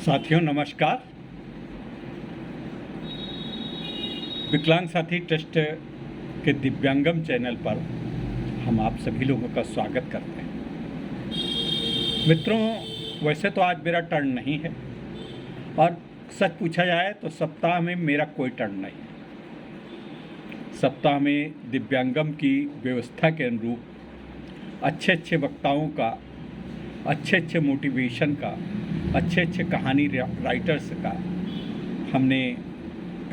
साथियों नमस्कार। विकलांग साथी ट्रस्ट के दिव्यांगम चैनल पर हम आप सभी लोगों का स्वागत करते हैं। मित्रों, वैसे तो आज मेरा टर्न नहीं है और सच पूछा जाए तो सप्ताह में मेरा कोई टर्न नहीं है। सप्ताह में दिव्यांगम की व्यवस्था के अनुरूप अच्छे वक्ताओं का, अच्छे मोटिवेशन का, अच्छे कहानी राइटर्स का हमने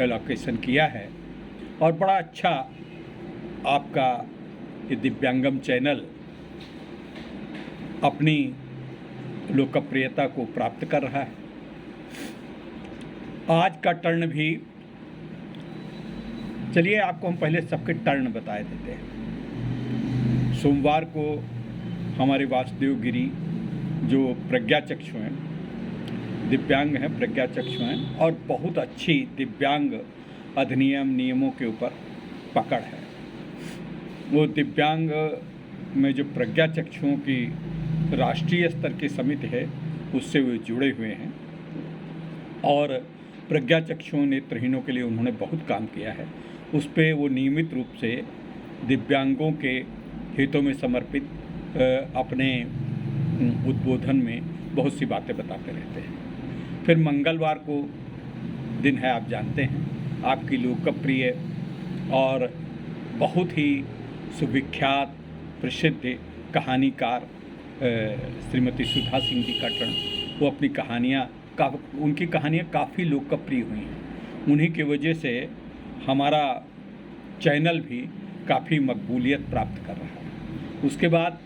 एलोकेशन किया है और बड़ा अच्छा आपका ये दिव्यांगम चैनल अपनी लोकप्रियता को प्राप्त कर रहा है। आज का टर्न भी, चलिए आपको हम पहले सबके टर्न बताए देते हैं। सोमवार को हमारे वासुदेव गिरी जो प्रज्ञाचक्षु हैं, दिव्यांग हैं, प्रज्ञाचक्षु हैं और बहुत अच्छी दिव्यांग अधिनियम नियमों के ऊपर पकड़ है। वो दिव्यांग में जो प्रज्ञाचक्षुओं की राष्ट्रीय स्तर की समिति है उससे वे जुड़े हुए हैं और प्रज्ञाचक्षुओं नेत्रहीनों के लिए उन्होंने बहुत काम किया है। उस पर वो नियमित रूप से दिव्यांगों के हितों में समर्पित अपने उद्बोधन में बहुत सी बातें बताते रहते हैं। फिर मंगलवार को दिन है, आप जानते हैं, आपकी लोकप्रिय और बहुत ही सुविख्यात प्रसिद्ध कहानीकार श्रीमती सुधा सिंह जी का टर्न। वो अपनी उनकी कहानियाँ काफ़ी लोकप्रिय हुई हैं। उन्हीं की वजह से हमारा चैनल भी काफ़ी मकबूलियत प्राप्त कर रहा है। उसके बाद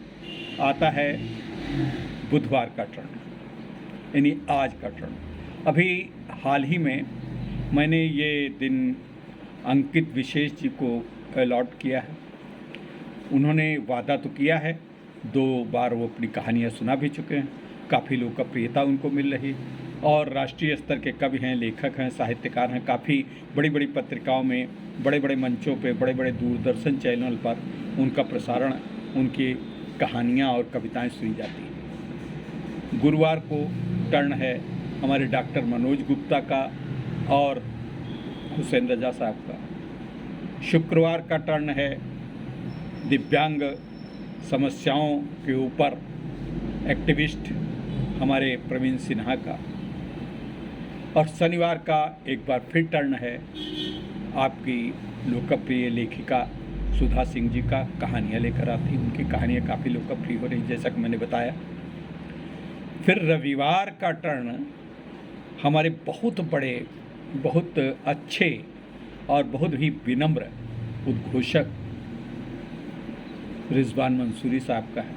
आता है बुधवार का टर्न, यानी आज का टर्न। अभी हाल ही में मैंने ये दिन अंकित विशेष जी को अलॉट किया है। उन्होंने वादा तो किया है, 2 बार वो अपनी कहानियाँ सुना भी चुके हैं, काफ़ी लोकप्रियता उनको मिल रही और राष्ट्रीय स्तर के कवि हैं, लेखक हैं, साहित्यकार हैं। काफ़ी बड़ी पत्रिकाओं में, बड़े मंचों पे, बड़े दूरदर्शन चैनल पर उनका प्रसारण, उनकी कहानियाँ और कविताएं सुनी जाती हैं। गुरुवार को टर्न है हमारे डॉक्टर मनोज गुप्ता का और हुसैन रजा साहब का। शुक्रवार का टर्न है दिव्यांग समस्याओं के ऊपर एक्टिविस्ट हमारे प्रवीण सिन्हा का। और शनिवार का एक बार फिर टर्न है आपकी लोकप्रिय लेखिका सुधा सिंह जी का, कहानियाँ लेकर आती। उनकी कहानियाँ काफ़ी लोकप्रिय हो रही, जैसा कि मैंने बताया। फिर रविवार का टर्न हमारे बहुत बड़े, बहुत अच्छे और बहुत ही विनम्र उद्घोषक रिजवान मंसूरी साहब का है।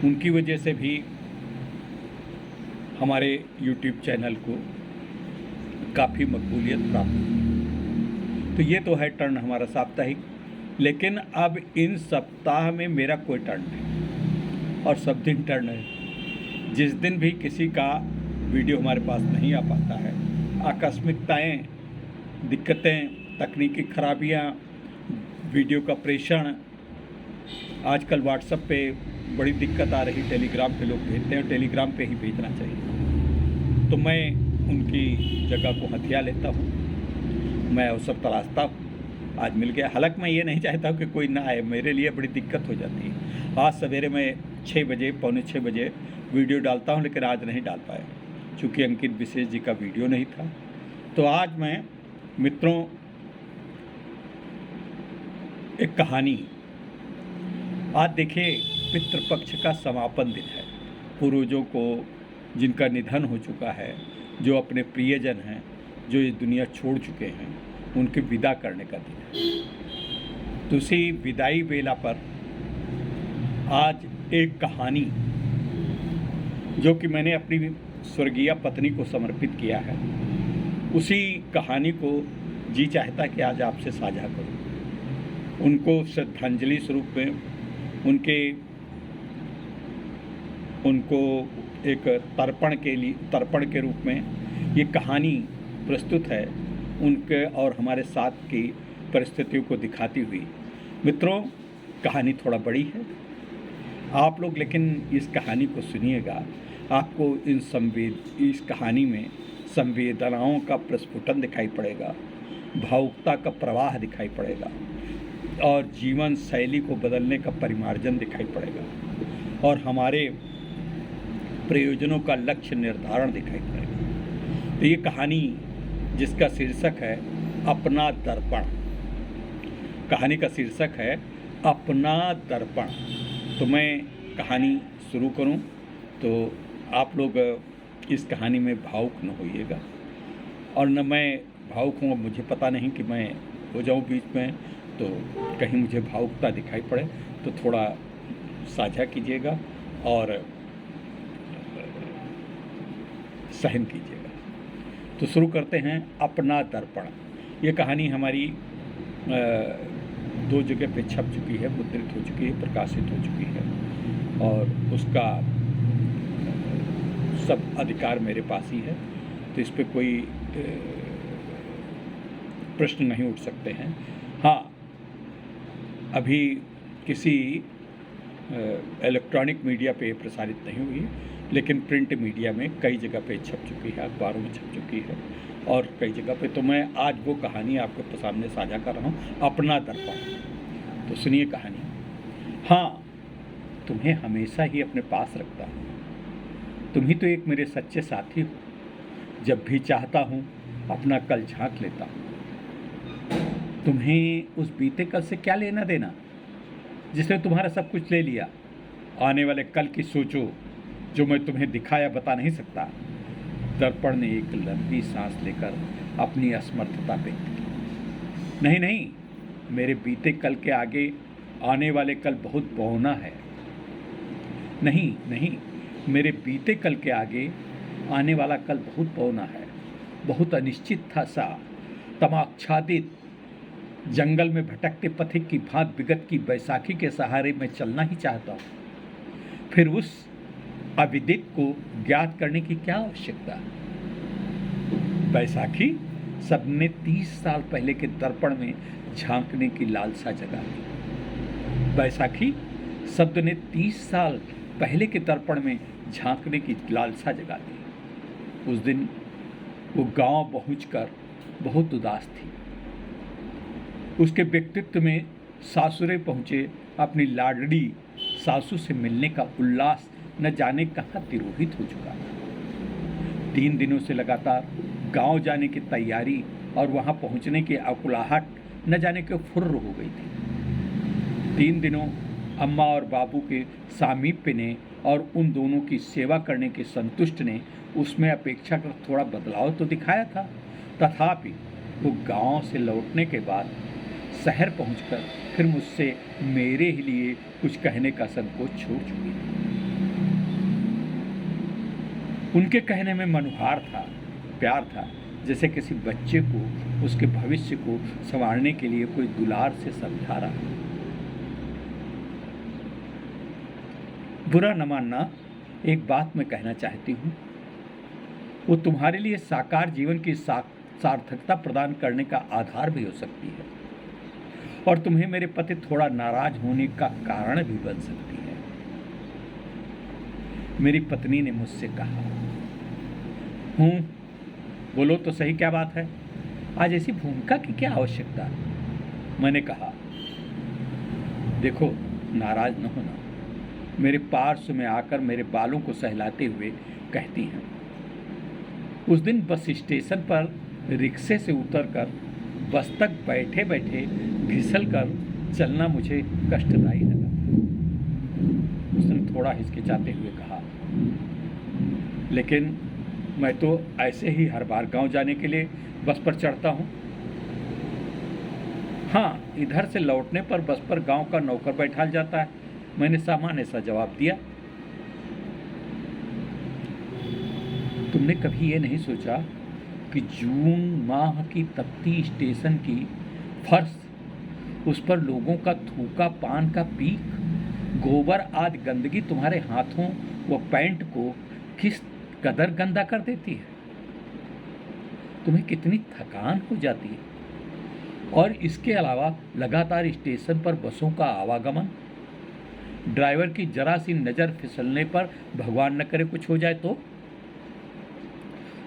उनकी वजह से भी हमारे YouTube चैनल को काफ़ी मकबूलियत प्राप्त हुई। तो ये तो है टर्न हमारा साप्ताहिक। लेकिन अब इन सप्ताह में मेरा कोई टर्न नहीं और सब दिन टर्न है। जिस दिन भी किसी का वीडियो हमारे पास नहीं आ पाता है, आकस्मिकताएं, दिक्कतें, तकनीकी खराबियां, वीडियो का प्रेषण, आजकल व्हाट्सएप पे बड़ी दिक्कत आ रही, टेलीग्राम पे लोग भेजते हैं, टेलीग्राम पे ही भेजना चाहिए। तो मैं उनकी जगह को हथिया लेता हूँ, मैं अवसर तलाशता हूँ। आज मिल गया। हालांकि मैं ये नहीं चाहता हूँ कि कोई ना आए, मेरे लिए बड़ी दिक्कत हो जाती है। आज सवेरे मैं 6 बजे, पौने 6 बजे वीडियो डालता हूँ, लेकिन आज नहीं डाल पाया क्योंकि अंकित विशेष जी का वीडियो नहीं था। तो आज मैं मित्रों एक कहानी, आज देखिए पितृपक्ष का समापन दिन है। पूर्वजों को जिनका निधन हो चुका है, जो अपने प्रियजन हैं, जो इस दुनिया छोड़ चुके हैं, उनके विदा करने का दिन है। तो उसी विदाई बेला पर आज एक कहानी जो कि मैंने अपनी स्वर्गीय पत्नी को समर्पित किया है, उसी कहानी को जी चाहता कि आज आपसे साझा करूं। उनको श्रद्धांजलि स्वरूप में, उनको एक तर्पण के रूप में ये कहानी प्रस्तुत है, उनके और हमारे साथ की परिस्थितियों को दिखाती हुई। मित्रों, कहानी थोड़ा बड़ी है, आप लोग लेकिन इस कहानी को सुनिएगा, आपको इस कहानी में संवेदनाओं का प्रस्फुटन दिखाई पड़ेगा, भावुकता का प्रवाह दिखाई पड़ेगा और जीवन शैली को बदलने का परिमार्जन दिखाई पड़ेगा और हमारे प्रयोजनों का लक्ष्य निर्धारण दिखाई पड़ेगा। तो ये कहानी जिसका शीर्षक है अपना दर्पण, कहानी का शीर्षक है अपना दर्पण। तो मैं कहानी शुरू करूं तो आप लोग इस कहानी में भावुक न होइएगा और न मैं भावुक हूँ। मुझे पता नहीं कि मैं हो जाऊँ बीच में, तो कहीं मुझे भावुकता दिखाई पड़े तो थोड़ा साझा कीजिएगा और सहन कीजिएगा। तो शुरू करते हैं अपना दर्पण। ये कहानी हमारी 2 जगह पे छप चुकी है, मुद्रित हो चुकी है, प्रकाशित हो चुकी है और उसका सब अधिकार मेरे पास ही है, तो इस पे कोई प्रश्न नहीं उठ सकते हैं। हाँ, अभी किसी इलेक्ट्रॉनिक मीडिया पे प्रसारित नहीं हुई, लेकिन प्रिंट मीडिया में कई जगह पे छप चुकी है, अखबारों में छप चुकी है और कई जगह पे। तो मैं आज वो कहानी आपके सामने साझा कर रहा हूँ, अपना दर्पण। तो सुनिए कहानी। हाँ, तुम्हें हमेशा ही अपने पास रखता हूँ, तुम ही तो एक मेरे सच्चे साथी हो। जब भी चाहता हूँ अपना कल झांक लेता हूँ। तुम्हें उस बीते कल से क्या लेना देना जिसने तुम्हारा सब कुछ ले लिया। आने वाले कल की सोचो जो मैं तुम्हें दिखाया बता नहीं सकता। दर्पण ने एक लंबी सांस लेकर अपनी असमर्थता व्यक्त की। नहीं नहीं, मेरे बीते कल के आगे आने वाले कल बहुत बौना है। नहीं नहीं, मेरे बीते कल के आगे आने वाला कल बहुत बौना है, बहुत अनिश्चित था सा। तमाच्छादित जंगल में भटकते पथिक की भांत विगत की बैसाखी के सहारे मैं चलना ही चाहता हूँ। फिर उस अविदित को ज्ञात करने की क्या आवश्यकता। बैसाखी सबने 30 साल पहले के दर्पण में झांकने की लालसा जगा दी। बैसाखी शब्द ने 30 साल पहले के दर्पण में झांकने की लालसा जगा दी। उस दिन वो गांव पहुंचकर बहुत उदास थी। उसके व्यक्तित्व में सासुरे पहुंचे अपनी लाडली सासू से मिलने का उल्लास न जाने कहाँ तिरोहित हो चुका था। 3 दिनों से लगातार गांव जाने की तैयारी और वहां पहुंचने की आकुलाहट न जाने क्यों फुर्र हो गई थी। 3 दिनों अम्मा और बाबू के सामीप्य ने और उन दोनों की सेवा करने के संतुष्ट ने उसमें अपेक्षाकृत थोड़ा बदलाव तो दिखाया था। तथापि वो गांव से लौटने के बाद शहर पहुंचकर फिर मुझसे मेरे ही लिए कुछ कहने का संकोच छोड़ चुकी थी। उनके कहने में मनुहार था, प्यार था, जैसे किसी बच्चे को उसके भविष्य को संवारने के लिए कोई दुलार से समझा रहा। बुरा न मानना, एक बात मैं कहना चाहती हूँ। वो तुम्हारे लिए साकार जीवन की सार्थकता प्रदान करने का आधार भी हो सकती है और तुम्हें मेरे प्रति थोड़ा नाराज होने का कारण भी बन सकती है। मेरी पत्नी ने मुझसे कहा। बोलो तो सही, क्या बात है? आज ऐसी भूमिका की क्या आवश्यकता? मैंने कहा, देखो, नाराज न होना। मेरे पार्श्व में आकर मेरे बालों को सहलाते हुए कहती हैं, उस दिन बस स्टेशन पर रिक्शे से उतरकर बस तक बैठे बैठे फिसल कर चलना मुझे कष्टदायी लगा। उसने थोड़ा हिचकिचाते हुए कहा, लेकिन मैं तो ऐसे ही हर बार गांव जाने के लिए बस पर चढ़ता हूँ। हाँ, इधर से लौटने पर बस पर गांव का नौकर बैठा जाता है। मैंने सामान्य सा जवाब दिया। तुमने कभी ये नहीं सोचा कि जून माह की तपती स्टेशन की फर्श, उस पर लोगों का थूका पान का पीक, गोबर आदि गंदगी तुम्हारे हाथों व पैंट को किस कदर गंदा कर देती है? तुम्हें कितनी थकान हो जाती है। और इसके अलावा लगातार स्टेशन पर बसों का आवागमन, ड्राइवर की जरा सी नज़र फिसलने पर भगवान न करे कुछ हो जाए तो?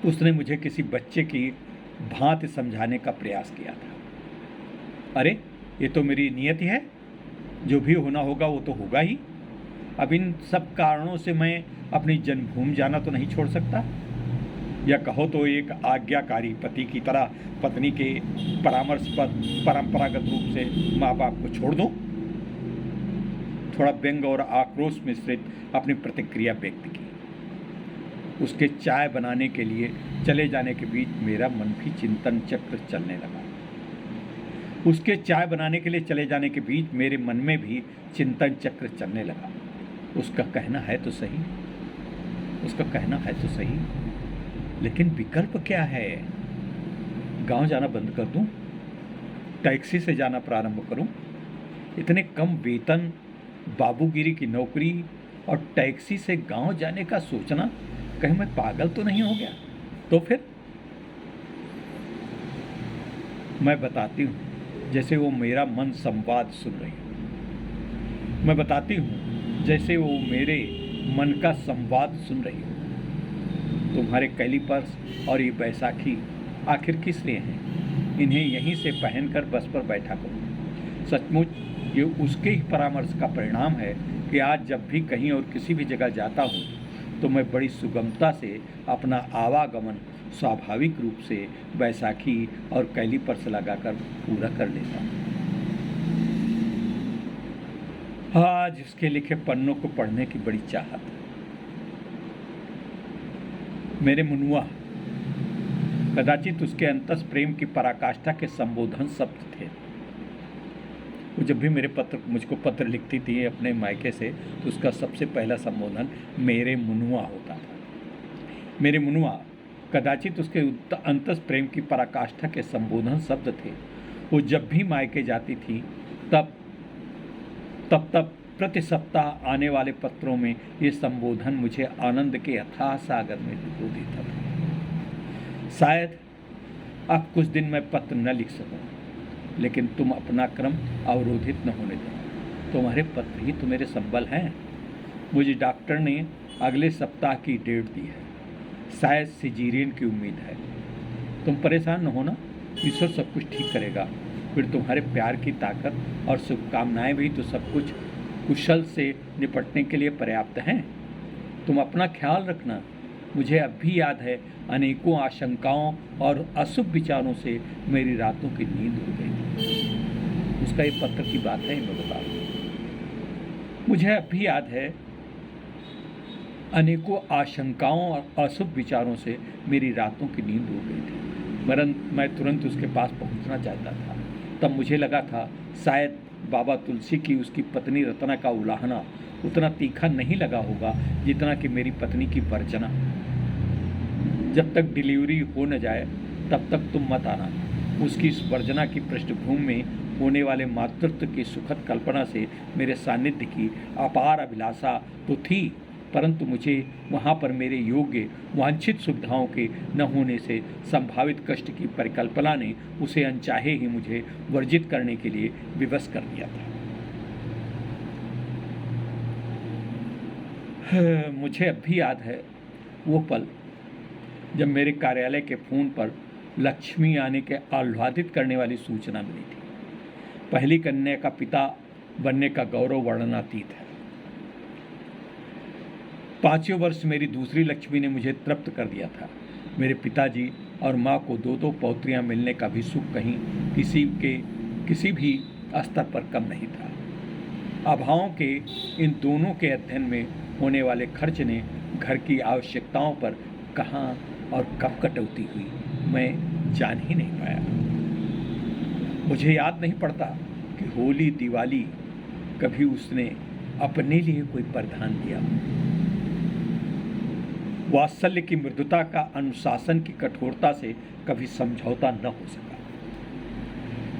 उसने मुझे किसी बच्चे की भांति समझाने का प्रयास किया था। अरे ये तो मेरी नियत ही है, जो भी होना होगा वो तो होगा ही। अब इन सब कारणों से मैं अपनी जन्मभूमि जाना तो नहीं छोड़ सकता, या कहो तो एक आज्ञाकारी पति की तरह पत्नी के परामर्श पर परंपरागत रूप से माँ बाप को छोड़ दूं। थोड़ा व्यंग और आक्रोश मिश्रित अपनी प्रतिक्रिया व्यक्त की। उसके चाय बनाने के लिए चले जाने के बीच मेरा मन भी चिंतन चक्र चलने लगा। उसके चाय बनाने के लिए चले जाने के बीच मेरे मन में भी चिंतन चक्र चलने लगा। उसका कहना है तो सही, उसका कहना है तो सही, लेकिन विकल्प क्या है? गांव जाना बंद कर दूं? टैक्सी से जाना प्रारंभ करूं? इतने कम वेतन, बाबूगिरी की नौकरी और टैक्सी से गांव जाने का सोचना, कहीं मैं पागल तो नहीं हो गया? तो फिर मैं बताती हूँ जैसे वो मेरा मन संवाद सुन रही हो। मैं बताती हूँ जैसे वो मेरे मन का संवाद सुन रही हो। तुम्हारे कैलिपर्स और ये बैसाखी आखिर किस लिए हैं? इन्हें यहीं से पहनकर बस पर बैठा करो। सचमुच ये उसके ही परामर्श का परिणाम है कि आज जब भी कहीं और किसी भी जगह जाता हूँ तो मैं बड़ी सुगमता से अपना आवागमन स्वाभाविक रूप से बैसाखी और कैलिपर्स लगाकर पूरा कर लेता हूँ। आज उसके लिखे पन्नों को पढ़ने की बड़ी चाहत है। मेरे मुनुआ कदाचित उसके अंतस प्रेम की पराकाष्ठा के संबोधन शब्द थे। वो जब भी मुझको पत्र लिखती थी अपने मायके से, तो उसका सबसे पहला संबोधन मेरे मुनुआ होता था। मेरे मुनुआ कदाचित उसके अंतस प्रेम की पराकाष्ठा के संबोधन शब्द थे। वो जब भी मायके जाती थी तब प्रति सप्ताह आने वाले पत्रों में ये संबोधन मुझे आनंद के अथाह सागर में डुबो देता था। शायद अब कुछ दिन मैं पत्र न लिख सकूं, लेकिन तुम अपना क्रम अवरोधित न होने दो। तुम्हारे पत्र ही तो मेरे संबल हैं। मुझे डॉक्टर ने अगले सप्ताह की डेट दी है। शायद सिजेरियन की उम्मीद है। तुम परेशान न होना, ईश्वर सब कुछ ठीक करेगा। फिर तुम्हारे प्यार की ताकत और शुभकामनाएं भी तो सब कुछ कुशल से निपटने के लिए पर्याप्त हैं। तुम अपना ख्याल रखना। मुझे अब भी याद है अनेकों आशंकाओं और अशुभ विचारों से मेरी रातों की नींद उड़ गई थी। उसका ये पत्र की बात है, मैं बता रहा हूँ। मुझे अब भी याद है अनेकों आशंकाओं और अशुभ विचारों से मेरी रातों की नींद उड़ गई थी। मैं तुरंत उसके पास पहुंचना चाहता था। तब मुझे लगा था शायद बाबा तुलसी की उसकी पत्नी रत्ना का उलाहना उतना तीखा नहीं लगा होगा जितना कि मेरी पत्नी की वर्जना। जब तक डिलीवरी हो न जाए तब तक तुम मत आना। उसकी इस वर्जना की पृष्ठभूमि में होने वाले मातृत्व की सुखद कल्पना से मेरे सानिध्य की अपार अभिलाषा तो थी, परंतु मुझे वहाँ पर मेरे योग्य वांछित सुविधाओं के न होने से संभावित कष्ट की परिकल्पना ने उसे अनचाहे ही मुझे वर्जित करने के लिए विवश कर दिया था। मुझे अब भी याद है वो पल जब मेरे कार्यालय के फ़ोन पर लक्ष्मी आने के आह्लादित करने वाली सूचना मिली थी। पहली कन्या का पिता बनने का गौरव वर्णनातीत है। 5वें वर्ष मेरी दूसरी लक्ष्मी ने मुझे तृप्त कर दिया था। मेरे पिताजी और माँ को 2 पौत्रियाँ मिलने का भी सुख कहीं किसी भी स्तर पर कम नहीं था। अभावों के इन दोनों के अध्ययन में होने वाले खर्च ने घर की आवश्यकताओं पर कहाँ और कब कटौती हुई मैं जान ही नहीं पाया। मुझे याद नहीं पड़ता कि होली दिवाली कभी उसने अपने लिए कोई परिधान दिया। वात्सल्य की मृदुता का अनुशासन की कठोरता से कभी समझौता न हो सका।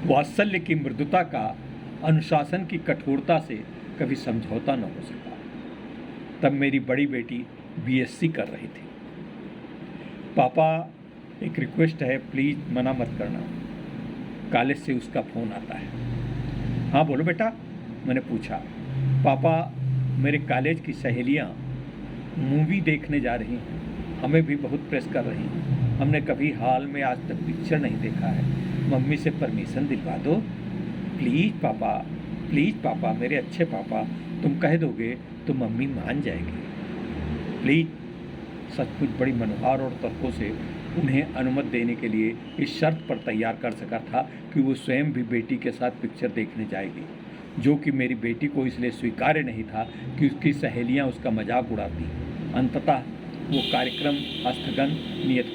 वात्सल्य की मृदुता का अनुशासन की कठोरता से कभी समझौता न हो सका। तब मेरी बड़ी बेटी बीएससी कर रही थी। पापा, एक रिक्वेस्ट है, प्लीज़ मना मत करना। कॉलेज से उसका फ़ोन आता है। हाँ बोलो बेटा, मैंने पूछा। पापा, मेरे कॉलेज की सहेलियां मूवी देखने जा रही हैं, हमें भी बहुत प्रेस कर रही हैं। हमने कभी हाल में आज तक पिक्चर नहीं देखा है, मम्मी से परमिशन दिलवा दो प्लीज़ पापा, मेरे अच्छे पापा, तुम कह दोगे तो मम्मी मान जाएगी, प्लीज़। सचमुच बड़ी मनोहार और तर्कों से उन्हें अनुमति देने के लिए इस शर्त पर तैयार कर सका था कि वो स्वयं भी बेटी के साथ पिक्चर देखने जाएगी, जो कि मेरी बेटी को इसलिए स्वीकार्य नहीं था कि उसकी सहेलियां उसका मजाक उड़ाती। अंततः वो कार्यक्रम स्थगन नियत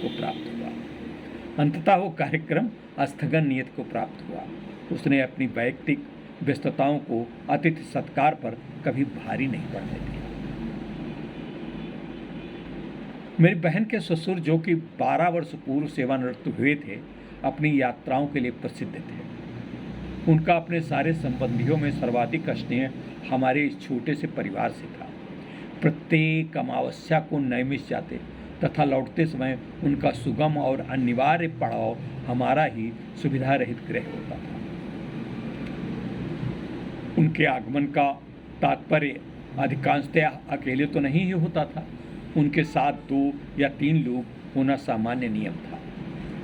को प्राप्त हुआ। उसने अपनी वैयक्तिक व्यस्तताओं को अतिथि सत्कार पर कभी भारी नहीं पड़ने दिया। मेरी बहन के ससुर, जो कि 12 वर्ष पूर्व सेवानिवृत्त हुए थे, अपनी यात्राओं के लिए प्रसिद्ध थे। उनका अपने सारे संबंधियों में सर्वाधिक स्नेह हमारे इस छोटे से परिवार से था। प्रत्येक अमावस्या को नैमिष जाते तथा लौटते समय उनका सुगम और अनिवार्य पड़ाव हमारा ही सुविधा रहित गृह होता था। उनके आगमन का तात्पर्य अधिकांशतः अकेले तो नहीं ही होता था, उनके साथ 2 या 3 लोग होना सामान्य नियम था।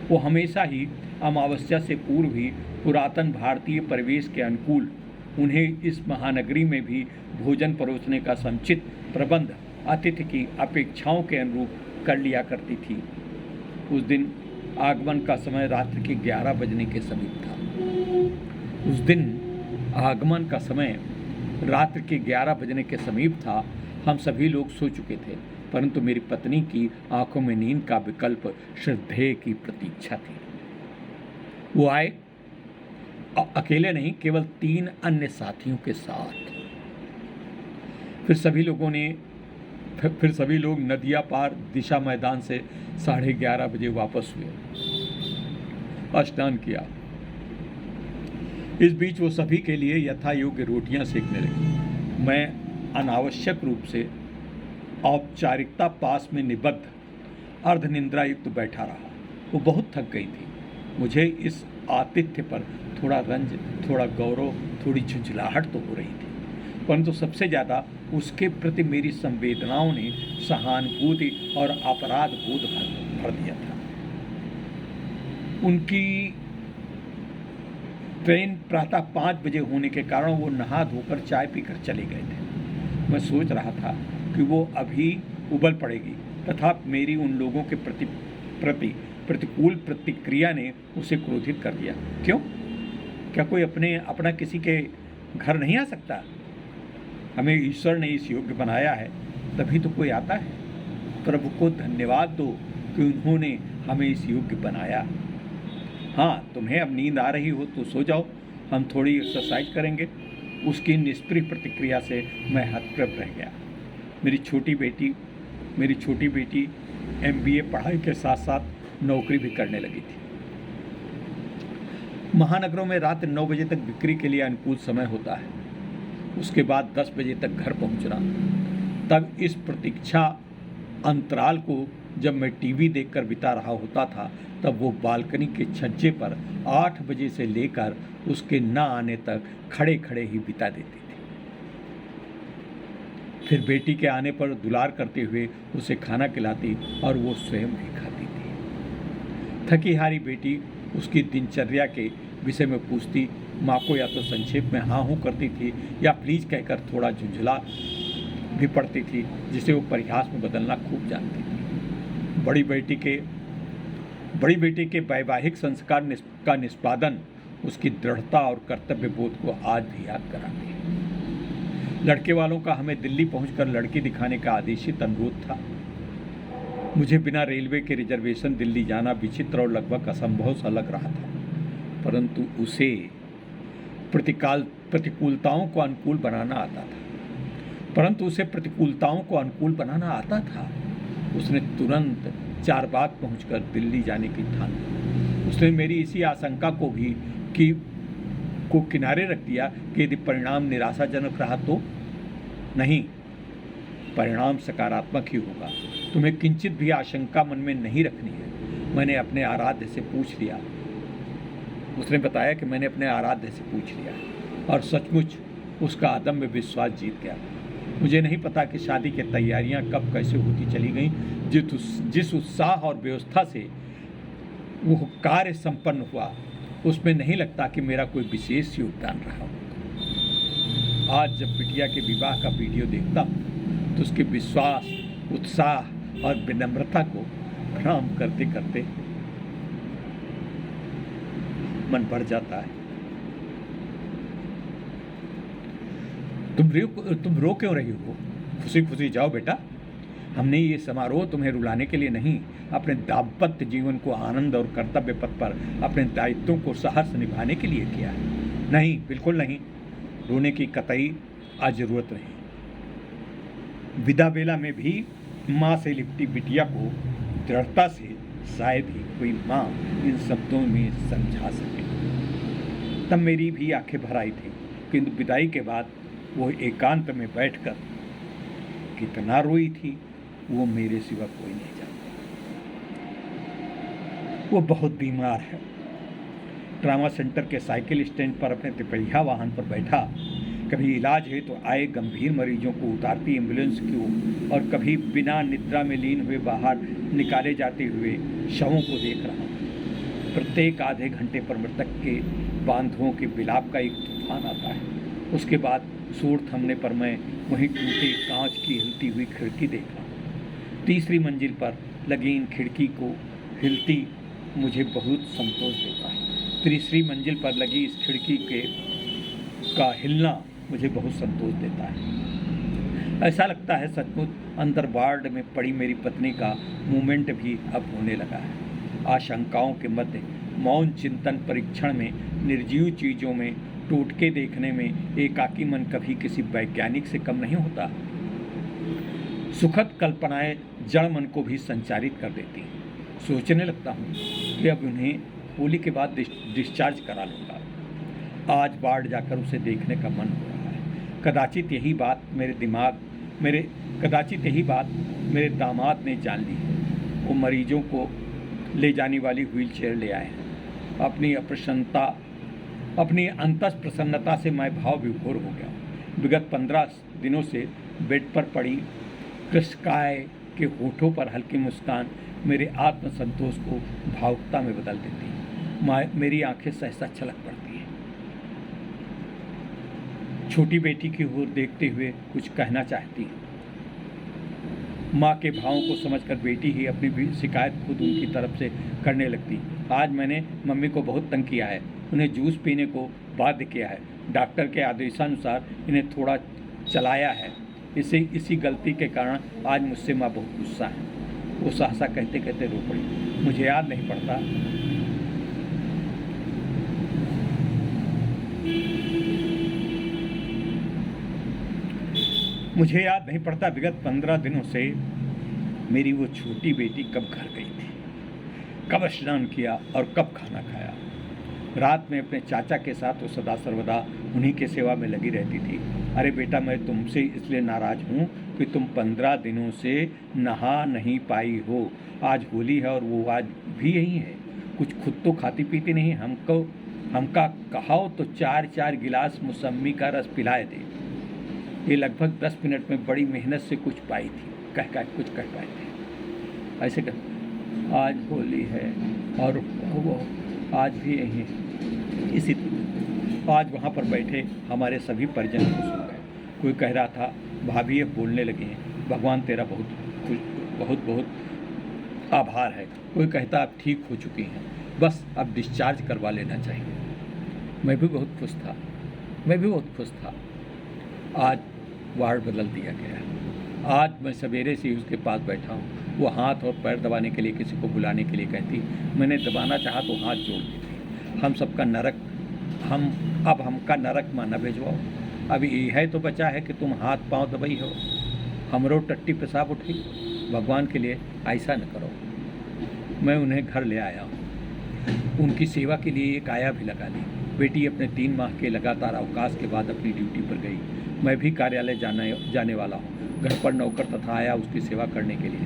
वो हमेशा ही अमावस्या से पूर्व ही पुरातन भारतीय परिवेश के अनुकूल उन्हें इस महानगरी में भी भोजन परोसने का समुचित प्रबंध अतिथि की अपेक्षाओं के अनुरूप कर लिया करती थी। उस दिन आगमन का समय रात्रि के 11 बजने के समीप था। हम सभी लोग सो चुके थे, परंतु मेरी पत्नी की आंखों में नींद का विकल्प श्रद्धेय की प्रतीक्षा थी। वो आए अकेले नहीं, केवल 3 अन्य साथियों के साथ। फिर सभी लोग नदिया पार दिशा मैदान से 11:30 बजे वापस हुए। स्नान किया। इस बीच वो सभी के लिए यथा योग्य रोटियां सेकने लगी। मैं अनावश्यक रूप से औपचारिकता पास में निबद्ध अर्धनिद्रायुक्त बैठा रहा। वो बहुत थक गई थी। मुझे इस आतिथ्य पर थोड़ा रंज, थोड़ा गौरव, थोड़ी झुंझलाहट तो हो रही थी, परंतु सबसे ज़्यादा उसके प्रति मेरी संवेदनाओं ने सहानुभूति और अपराध बोध भर दिया था। उनकी ट्रेन प्रातः 5 बजे होने के कारण वो नहा धोकर चाय पीकर चले गए थे। मैं सोच रहा था कि वो अभी उबल पड़ेगी, तथा मेरी उन लोगों के प्रति प्रतिकूल प्रतिक्रिया ने उसे क्रोधित कर दिया। क्यों? क्या कोई अपना किसी के घर नहीं आ सकता? हमें ईश्वर ने इस योग्य बनाया है, तभी तो कोई आता है। प्रभु को धन्यवाद दो कि उन्होंने हमें इस योग्य बनाया। हाँ, तुम्हें अब नींद आ रही हो तो सो जाओ, हम थोड़ी एक्सरसाइज करेंगे। उसकी निष्प्रिय प्रतिक्रिया से मैं हतप्रभ रह गया। मेरी छोटी बेटी MBA पढ़ाई के साथ साथ नौकरी भी करने लगी थी। महानगरों में रात 9 बजे तक बिक्री के लिए अनुकूल समय होता है। उसके बाद 10 बजे तक घर पहुंचना। तब इस प्रतीक्षा अंतराल को जब मैं टीवी देखकर बिता रहा होता था, तब वो बालकनी के छज्जे पर 8 बजे से लेकर उसके न आने तक खड़े खड़े ही बिता देती थी। फिर बेटी के आने पर दुलार करते हुए उसे खाना खिलाती और वो स्वयं भी खाती थी। थकी हारी बेटी उसकी दिनचर्या के विषय में पूछती, माँ को या तो संक्षेप में हाँ हूँ करती थी या प्लीज़ कहकर थोड़ा झुंझला भी पड़ती थी, जिसे वो परिहास में बदलना खूब जानती थी। बड़ी बेटी के वैवाहिक संस्कार का निष्पादन उसकी दृढ़ता और कर्तव्य बोध को आज भी याद कराती है। लड़के वालों का हमें दिल्ली पहुंचकर लड़की दिखाने का आदेशित अनुरोध था। मुझे बिना रेलवे के रिजर्वेशन दिल्ली जाना विचित्र और लगभग असंभव सा लग रहा था, परंतु उसे प्रतिकूलताओं को अनुकूल बनाना आता था। उसने तुरंत चारबाग पहुंचकर दिल्ली जाने की ठान ली। उसने मेरी इसी आशंका को भी किनारे रख दिया कि यदि परिणाम निराशाजनक रहा तो नहीं, परिणाम सकारात्मक ही होगा। तुम्हें किंचित भी आशंका मन में नहीं रखनी है। मैंने अपने आराध्य से पूछ लिया। उसने बताया कि मैंने अपने आराध्य से पूछ लिया और सचमुच उसका अदम्य विश्वास जीत गया। मुझे नहीं पता कि शादी की तैयारियां कब कैसे होती चली गईं। जिस उत्साह और व्यवस्था से वो कार्य संपन्न हुआ, उसमें नहीं लगता कि मेरा कोई विशेष योगदान रहा हो। आज जब बिटिया के विवाह का वीडियो देखता हूँ तो उसके विश्वास, उत्साह और विनम्रता को प्रणाम करते करते मन भर जाता है। तुम रो क्यों रही हो? खुशी खुशी जाओ बेटा। हमने ये समारोह तुम्हें रुलाने के लिए नहीं, अपने दाम्पत्य जीवन को आनंद और कर्तव्य पथ पर अपने दायित्वों को सहर्ष निभाने के लिए किया है। नहीं, बिल्कुल नहीं। रोने की कतई आज जरूरत नहीं। विदा बेला में भी माँ से लिपटी बिटिया को दृढ़ता से शायद ही कोई माँ इन शब्दों में समझा सके। तब मेरी भी आंखें भर आई थी, किंतु विदाई के बाद वो एकांत में बैठकर कितना रोई थी वो मेरे सिवा कोई नहीं जानता। वो बहुत बीमार है। ट्रामा सेंटर के साइकिल स्टैंड पर अपने तिपहिया वाहन पर बैठा, कभी इलाज है तो आए गंभीर मरीजों को उतारती एम्बुलेंस को और कभी बिना निद्रा में लीन हुए बाहर निकाले जाते हुए शवों को देख रहा हूँ। प्रत्येक आधे घंटे पर मृतक के बांधुओं के विलाप का एक तूफान आता है। उसके बाद शोर थमने पर मैं वहीं टूटे कांच की हिलती हुई खिड़की देख रहा हूँ। तीसरी मंजिल पर लगी इन खिड़की को हिलती मुझे बहुत संतोष देता है। तीसरी मंजिल पर लगी इस खिड़की का हिलना मुझे बहुत संतोष देता है। ऐसा लगता है सचमुच अंदर वार्ड में पड़ी मेरी पत्नी का मूवमेंट भी अब होने लगा है। आशंकाओं के मध्य मौन चिंतन परीक्षण में, निर्जीव चीज़ों में टोटके देखने में एकाकी मन कभी किसी वैज्ञानिक से कम नहीं होता। सुखद कल्पनाएं जड़ मन को भी संचारित कर देती हैं। सोचने लगता हूँ कि अब उन्हें होली के बाद डिस्चार्ज करा लूँगा। आज वार्ड जाकर उसे देखने का मन हो रहा है। कदाचित यही बात मेरे दामाद ने जान ली है। वो मरीजों को ले जाने वाली व्हील चेयर ले आए हैं। अपनी अंतस प्रसन्नता से मैं भाव विभोर हो गया। विगत 15 दिनों से बेड पर पड़ी कृष्णकाय के होठों पर हल्की मुस्कान मेरे आत्मसंतोष को भावुकता में बदल देती है। मेरी आंखें सहसा छलक पड़ती हैं। छोटी बेटी की ओर देखते हुए कुछ कहना चाहती है। माँ के भावों को समझकर बेटी ही अपनी भी शिकायत खुद उनकी तरफ से करने लगती। आज मैंने मम्मी को बहुत तंग किया है, उन्हें जूस पीने को बाध्य किया है। डॉक्टर के आदेशानुसार इन्हें थोड़ा चलाया है। इसी गलती के कारण आज मुझसे माँ बहुत गुस्सा है। वो सहसा कहते कहते रो पड़ी। मुझे याद नहीं पड़ता विगत 15 दिनों से मेरी वो छोटी बेटी कब घर गई थी, कब स्नान किया और कब खाना खाया। रात में अपने चाचा के साथ वो सदा सर्वदा उन्हीं के सेवा में लगी रहती थी। अरे बेटा, मैं तुमसे इसलिए नाराज़ हूँ कि तुम 15 दिनों से नहा नहीं पाई हो। आज होली है और वो आज भी यही है। कुछ खुद तो खाती पीती नहीं। हमका कहाओ तो 4-4 गिलास मौसमी का रस पिलाए दे। ये लगभग 10 मिनट में बड़ी मेहनत से कुछ पाई थी, कुछ कह पाए थे। ऐसे कर आज होली है और वो आज भी यही है। इसी आज वहाँ पर बैठे हमारे सभी परिजन खुश हो गए। कोई कह रहा था, भाभी अब बोलने लगे हैं, भगवान तेरा बहुत आभार है। कोई कहता अब ठीक हो चुकी हैं, बस अब डिस्चार्ज करवा लेना चाहिए। मैं भी बहुत खुश था। आज वार्ड बदल दिया गया। आज मैं सवेरे से ही उसके पास बैठा हूँ। वो हाथ और पैर दबाने के लिए किसी को बुलाने के लिए कहती। मैंने दबाना चाहा तो हाथ जोड़ दी थी। हमका नरक माँ न भेजवाओ। अभी ये है तो बचा है कि तुम हाथ पांव दबाई हो, हमरो टट्टी पेशाब उठी। भगवान के लिए ऐसा न करो। मैं उन्हें घर ले आया हूँ। उनकी सेवा के लिए एक आया भी लगा ली। बेटी अपने 3 माह के लगातार अवकाश के बाद अपनी ड्यूटी पर गई। मैं भी कार्यालय जाने वाला हूँ। घर पर नौकर तथा आया उसकी सेवा करने के लिए।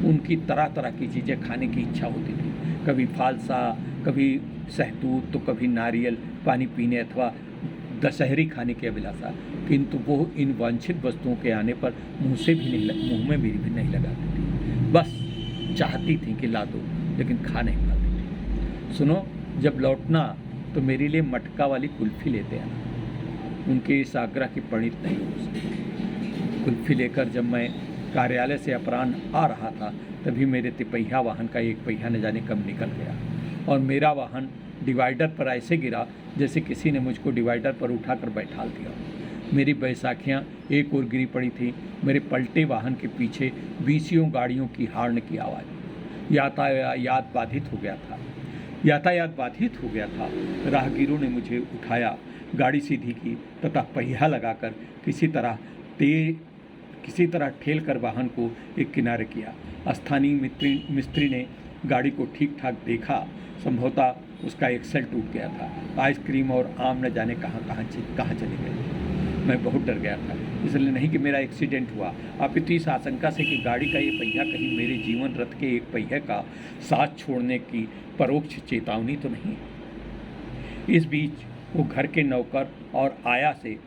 उनकी तरह तरह की चीज़ें खाने की इच्छा होती थी। कभी फालसा, कभी सहतूत, तो कभी नारियल पानी पीने अथवा दशहरी खाने की अभिलाषा, किंतु वो इन वांछित वस्तुओं के आने पर मुँह में भी नहीं लगाती थी। बस चाहती थी कि ला दो, लेकिन खा नहीं पाती थी। सुनो, जब लौटना तो मेरे लिए मटका वाली कुल्फ़ी लेते आना। उनके इस आग्रह की परिणत नहीं हो सकी। कुल्फ़ी लेकर जब मैं कार्यालय से अपराह्न आ रहा था, तभी मेरे तिपहिया वाहन का एक पहिया न जाने कब निकल गया और मेरा वाहन डिवाइडर पर ऐसे गिरा जैसे किसी ने मुझको डिवाइडर पर उठाकर बैठाल दिया। मेरी बैसाखियाँ एक ओर गिरी पड़ी थी। मेरे पलटे वाहन के पीछे 20 गाड़ियों की हॉर्न की आवाज़। यातायात बाधित हो गया था। राहगीरों ने मुझे उठाया, गाड़ी सीधी की तथा पहिया लगाकर किसी तरह ठेल कर वाहन को एक किनारे किया। स्थानीय मिस्त्री ने गाड़ी को ठीक ठाक देखा। संभवतः उसका एक्सल टूट गया था। आइसक्रीम और आम न जाने कहाँ चले गए। मैं बहुत डर गया था, इसलिए नहीं कि मेरा एक्सीडेंट हुआ, अपितु इस आशंका से कि गाड़ी का ये पहिया कहीं मेरे जीवन रथ के एक पहिए का साथ छोड़ने की परोक्ष चेतावनी तो नहीं है। इस बीच वो घर के नौकर और आया से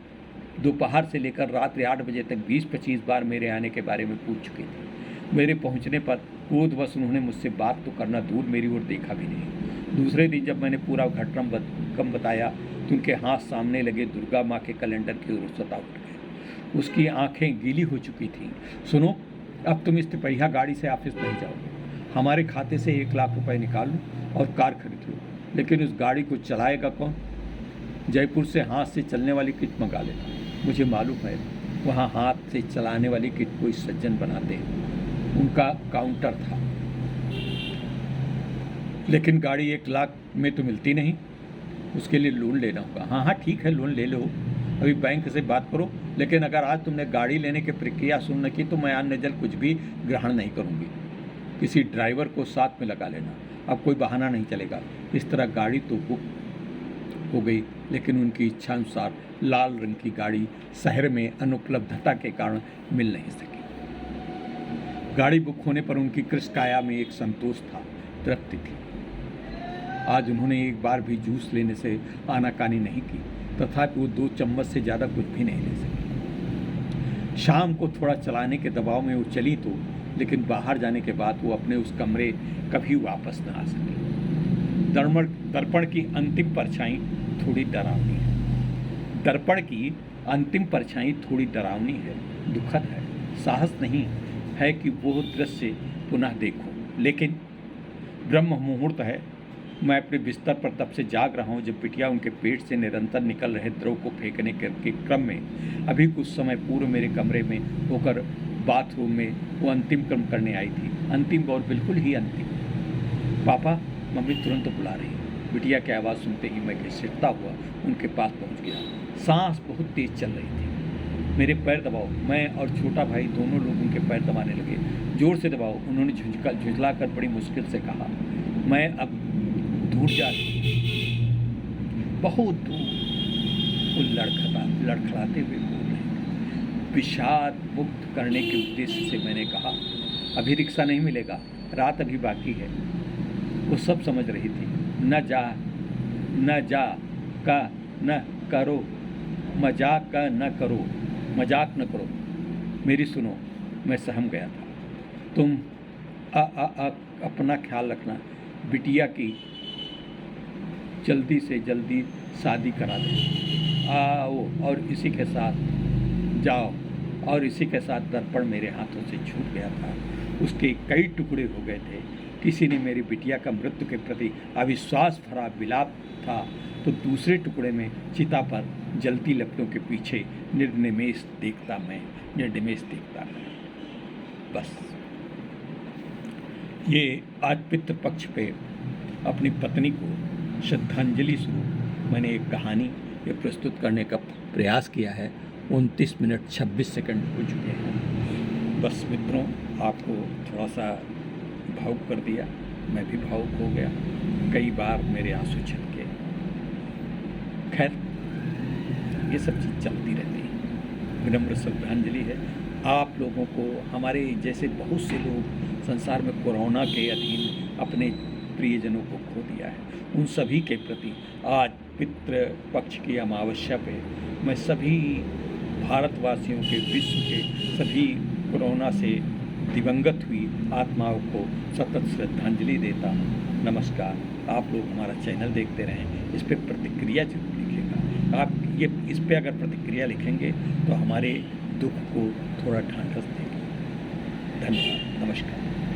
दोपहर से लेकर रात्रि 8 बजे तक 20-25 बार मेरे आने के बारे में पूछ चुके थे। मेरे पहुंचने पर क्रोधवश उन्होंने मुझसे बात तो करना दूर मेरी ओर देखा भी नहीं। दूसरे दिन जब मैंने पूरा घटनाक्रम बताया तो उनके हाथ सामने लगे दुर्गा माँ के कैलेंडर की ओर सता उठ गए। उसकी आंखें गीली हो चुकी थीं। सुनो, अब तुम इस तिपहिया गाड़ी से ऑफिस नहीं जाओगे। हमारे खाते से 1 लाख रुपए निकाल लो और कार खरीद लो, लेकिन उस गाड़ी को चलाएगा कौन? जयपुर से हाथ से चलने वाली किट मंगा लेना। मुझे मालूम है वहाँ हाथ से चलाने वाली किट कोई सज्जन बनाते हैं, उनका काउंटर था। लेकिन गाड़ी 1 लाख में तो मिलती नहीं, उसके लिए लोन लेना होगा। हाँ ठीक है, लोन ले लो, अभी बैंक से बात करो, लेकिन अगर आज तुमने गाड़ी लेने की प्रक्रिया शुरू न की तो मैं अन्य जल कुछ भी ग्रहण नहीं करूँगी। किसी ड्राइवर को साथ में लगा लेना, अब कोई बहाना नहीं चलेगा। इस तरह गाड़ी तो बुक हो गई, लेकिन उनकी इच्छा अनुसार लाल रंग की गाड़ी शहर में अनुपलब्धता के कारण मिल नहीं सकी। गाड़ी बुक होने पर उनकी कृष्णकाया में एक संतोष था, तृप्ति थी। आज उन्होंने एक बार भी जूस लेने से आनाकानी नहीं की, तथापि वो 2 चम्मच से ज़्यादा कुछ भी नहीं ले सकी। शाम को थोड़ा चलाने के दबाव में वो चली तो, लेकिन बाहर जाने के बाद वो अपने उस कमरे कभी वापस न आ सके। दर्पण की अंतिम परछाई थोड़ी डरावनी है। दर्पण की अंतिम परछाई थोड़ी डरावनी है, दुखद है। साहस नहीं है कि वो दृश्य पुनः देखो, लेकिन ब्रह्म मुहूर्त है। मैं अपने बिस्तर पर तब से जाग रहा हूँ जब बिटिया उनके पेट से निरंतर निकल रहे द्रव को फेंकने के क्रम में अभी कुछ समय पूर्व मेरे कमरे में होकर बाथरूम में वो अंतिम कर्म करने आई थी। अंतिम और बिल्कुल ही अंतिम। पापा, मम्मी तुरंत बुला रही है। बिटिया की आवाज़ सुनते ही मैं घसीटता हुआ उनके पास पहुंच गया। सांस बहुत तेज चल रही थी। मेरे पैर दबाओ। मैं और छोटा भाई दोनों लोग उनके पैर दबाने लगे। जोर से दबाओ, उन्होंने झुंझलाकर बड़ी मुश्किल से कहा। मैं अब दूर जा रही, बहुत दूर। वो लड़खड़ाते हुए बोल रहे। विषाद मुक्त करने के उद्देश्य से मैंने कहा, अभी रिक्शा नहीं मिलेगा, रात अभी बाकी है। वो सब समझ रही थी। न जा का न करो, मजाक का न करो, मजाक न करो। मेरी सुनो, मैं सहम गया था। तुम अपना ख्याल रखना। बिटिया की जल्दी से जल्दी शादी करा दो। आओ और इसी के साथ जाओ। और इसी के साथ दर्पण मेरे हाथों से छूट गया था। उसके कई टुकड़े हो गए थे। किसी ने मेरी बिटिया का मृत्यु के प्रति अविश्वास भरा विलाप था, तो दूसरे टुकड़े में चिता पर जलती लपटों के पीछे निर्निमेष देखता मैं। बस ये आज पितृपक्ष पे अपनी पत्नी को श्रद्धांजलि स्वरूप मैंने एक कहानी ये प्रस्तुत करने का प्रयास किया है। 29 मिनट 26 सेकंड हो चुके हैं। बस मित्रों, आपको थोड़ा सा भावुक कर दिया। मैं भी भावुक हो गया। कई बार मेरे आंसू छलके। खैर, ये सब चीज़ चलती रहती है। विनम्र श्रद्धांजलि है आप लोगों को। हमारे जैसे बहुत से लोग संसार में कोरोना के अधीन अपने प्रियजनों को खो दिया है, उन सभी के प्रति आज पितृ पक्ष की अमावस्या पे मैं सभी भारतवासियों के, विश्व के सभी कोरोना से दिवंगत हुई आत्माओं को सतत श्रद्धांजलि देता हूँ। नमस्कार। आप लोग हमारा चैनल देखते रहें, इस पर प्रतिक्रिया जरूर लिखिएगा। आप ये इस पर अगर प्रतिक्रिया लिखेंगे तो हमारे दुख को थोड़ा ढांढस देगी। धन्यवाद। नमस्कार।